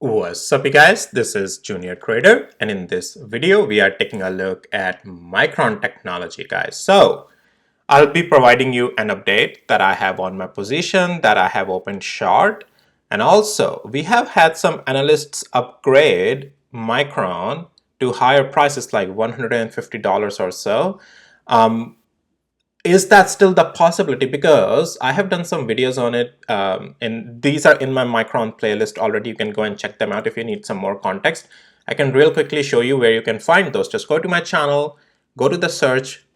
What's up, you guys? This is Junior Trader, and in this video, we are taking a look at Micron technology, guys. So, I'll be providing you an update that I have on my position that I have opened short, and also we have had some analysts upgrade Micron to higher prices like $150 or so. Is that still the possibility? Because I have done some videos on it, and these are in my Micron playlist already. You can go and check them out if you need some more context. I can real quickly show you where you can find those. Just go to my channel, go to the search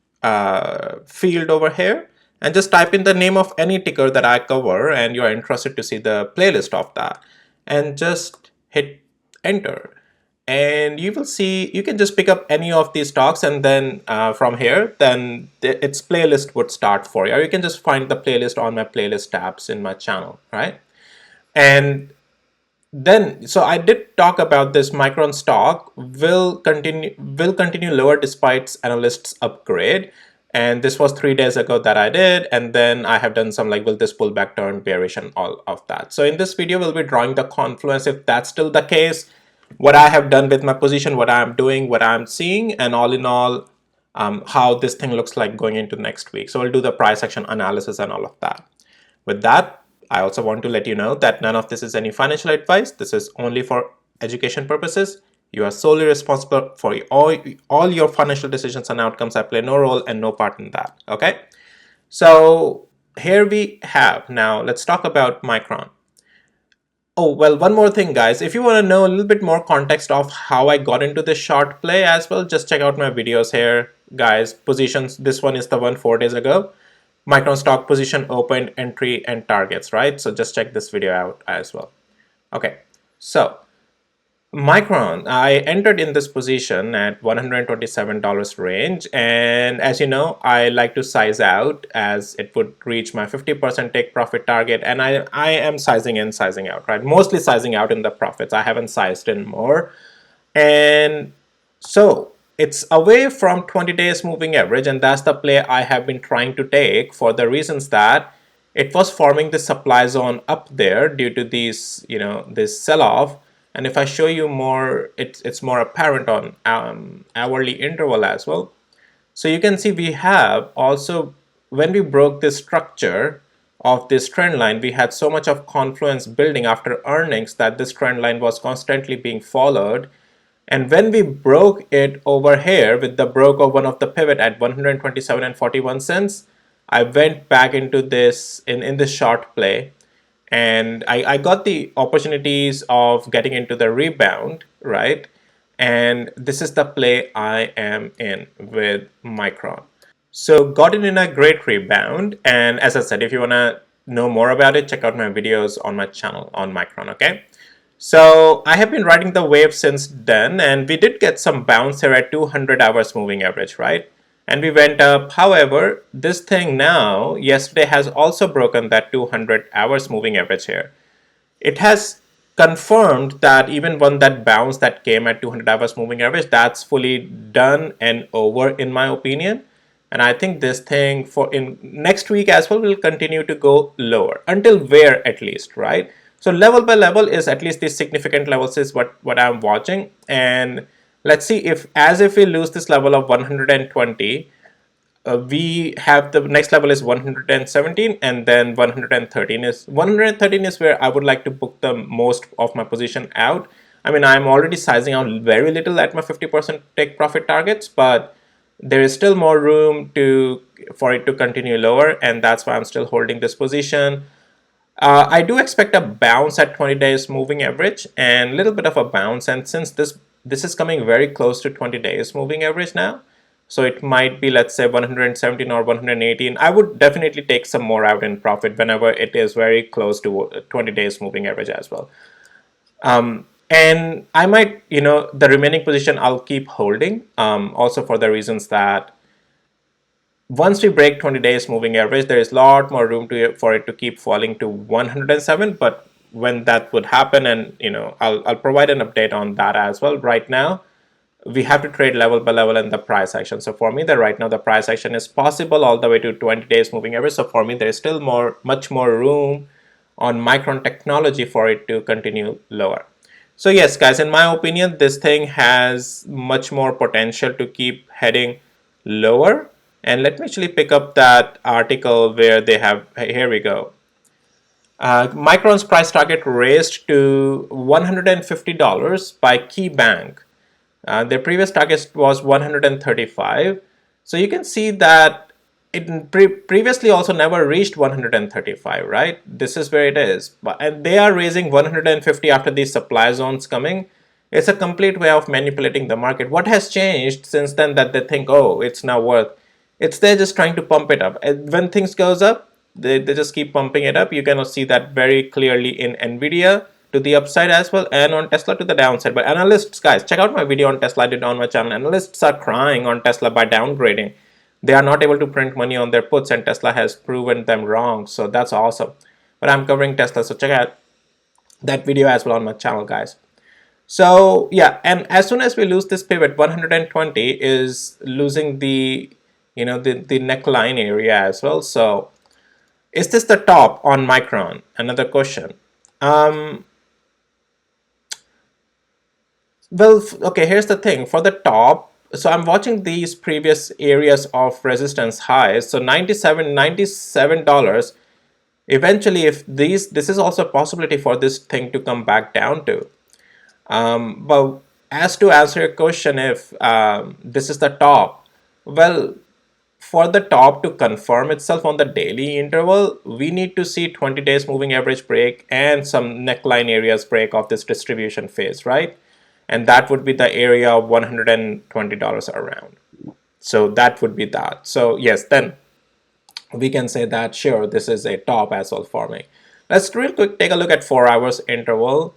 field over here, and just type in the name of any ticker that I cover, and you're interested to see the playlist of that, and just hit enter. And you will see you can just pick up any of these stocks, and then from here then its playlist would start for you, or you can just find the playlist on my playlist tabs in my channel, right? And then so I did talk about this Micron stock will continue lower despite analysts upgrade, and this was 3 days ago that I did, and then I have done some like will this pullback turn bearish and all of that. So in this video we'll be drawing the confluence if that's still the case, what I have done with my position, what I'm doing, what I'm seeing, and all in all, how this thing looks like going into next week. So we'll do the price action analysis and all of that. With that, I also want to let you know that none of this is any financial advice. This is only for education purposes. You are solely responsible for all your financial decisions and outcomes. I play no role and no part in that. Okay? So here we have, now let's talk about Micron. Oh, well, one more thing, guys. If you want to know a little bit more context of how I got into this short play as well, just check out my videos here, guys. Positions, this one is the one 4 days ago. Micron stock position, opened, entry, and targets, right? So just check this video out as well. Okay, so Micron, I entered in this position at $127 range, and as you know, I like to size out as it would reach my 50% take profit target, and I am sizing in, sizing out, right? Mostly sizing out in the profits. I haven't sized in more. And so it's away from 20 days moving average, and that's the play I have been trying to take for the reasons that it was forming the supply zone up there due to these, this sell-off. And if I show you more, it's more apparent on hourly interval as well. So you can see we have also, when we broke this structure of this trend line, we had so much of confluence building after earnings that this trend line was constantly being followed. And when we broke it over here with the broke of one of the pivot at 127 and 41 cents, I went back into this in this short play, and I got the opportunities of getting into the rebound, right? And this is the play I am in with Micron. So got it in a great rebound, and as I said, if you want to know more about it, check out my videos on my channel on Micron, okay? So I have been riding the wave since then, and we did get some bounce here at 200 hours moving average, right? And we went up. However, this thing now, yesterday has also broken that 200 hours moving average here. It has confirmed that even when that bounce that came at 200 hours moving average, that's fully done and over in my opinion. And I think this thing for in next week as well will continue to go lower until where at least, right? So level by level is at least these significant levels is what I'm watching. And let's see if we lose this level of 120, we have the next level is 117, and then 113 is where I would like to book the most of my position out. I mean, I'm already sizing out very little at my 50% take profit targets, but there is still more room for it to continue lower, and that's why I'm still holding this position. I do expect a bounce at 20 days moving average and a little bit of a bounce, and since this is coming very close to 20 days moving average now, so it might be, let's say, 117 or 118. I would definitely take some more out in profit whenever it is very close to 20 days moving average as well. And I might, the remaining position I'll keep holding, also for the reasons that once we break 20 days moving average, there is a lot more room for it to keep falling to 107. But when that would happen, and I'll provide an update on that as well. Right now, we have to trade level by level in the price action. So for me, right now the price action is possible all the way to 20 days moving average. So for me, there is still much more room on Micron technology for it to continue lower. So yes, guys, in my opinion, this thing has much more potential to keep heading lower. And let me actually pick up that article where they have, here we go. Micron's price target raised to $150 by KeyBank. Their previous target was 135. So you can see that it previously also never reached 135, right? This is where it is. And they are raising 150 after these supply zones coming. It's a complete way of manipulating the market. What has changed since then that they think, oh, it's now worth? It's they're just trying to pump it up. And when things goes up, they just keep pumping it up. You can see that very clearly in Nvidia to the upside as well, and on Tesla to the downside. But analysts, guys, check out my video on Tesla I did on my channel. Analysts are crying on Tesla by downgrading. They are not able to print money on their puts, and Tesla has proven them wrong. So that's awesome. But I'm covering Tesla, so check out that video as well on my channel, guys. So yeah, and as soon as we lose this pivot, 120 is losing the, you know, the neckline area as well. So is this the top on Micron? Another question. Well, okay, here's the thing. For the top, so I'm watching these previous areas of resistance highs. So $97. Eventually, if this is also a possibility for this thing to come back down to. But as to answer your question, if this is the top, well, for the top to confirm itself on the daily interval, we need to see 20 days moving average break and some neckline areas break of this distribution phase, right? And that would be the area of $120 around. So that would be that. So yes, then we can say that sure, this is a top as well for me. Let's real quick take a look at 4 hours interval.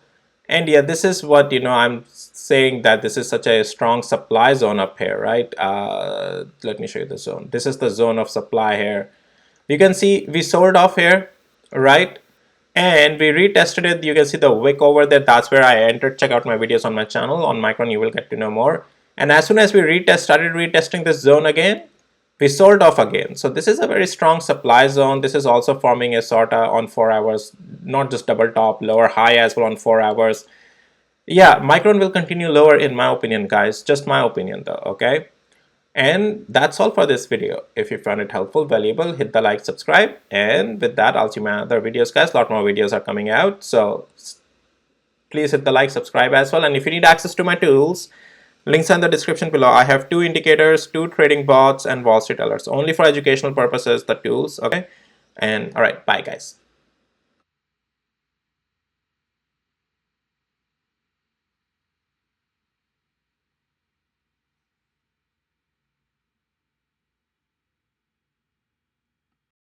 And yeah, this is what, you know, I'm saying that this is such a strong supply zone up here, right? Let me show you the zone. This is the zone of supply here. You can see we sold off here, right? And we retested it. You can see the wick over there. That's where I entered. Check out my videos on my channel. On Micron, you will get to know more. And as soon as we started retesting this zone again, we sold off again. So this is a very strong supply zone. This is also forming a sort of on 4 hours, not just double top, lower high as well on 4 hours. Yeah, Micron will continue lower in my opinion, guys. Just my opinion though, okay? And that's all for this video. If you found it helpful, valuable, hit the like, subscribe. And with that, I'll see my other videos, guys. A lot more videos are coming out. So please hit the like, subscribe as well. And if you need access to my tools, links are in the description below. I have 2 indicators, 2 trading bots, and Wall Street alerts. Only for educational purposes, the tools, okay? And all right, bye, guys.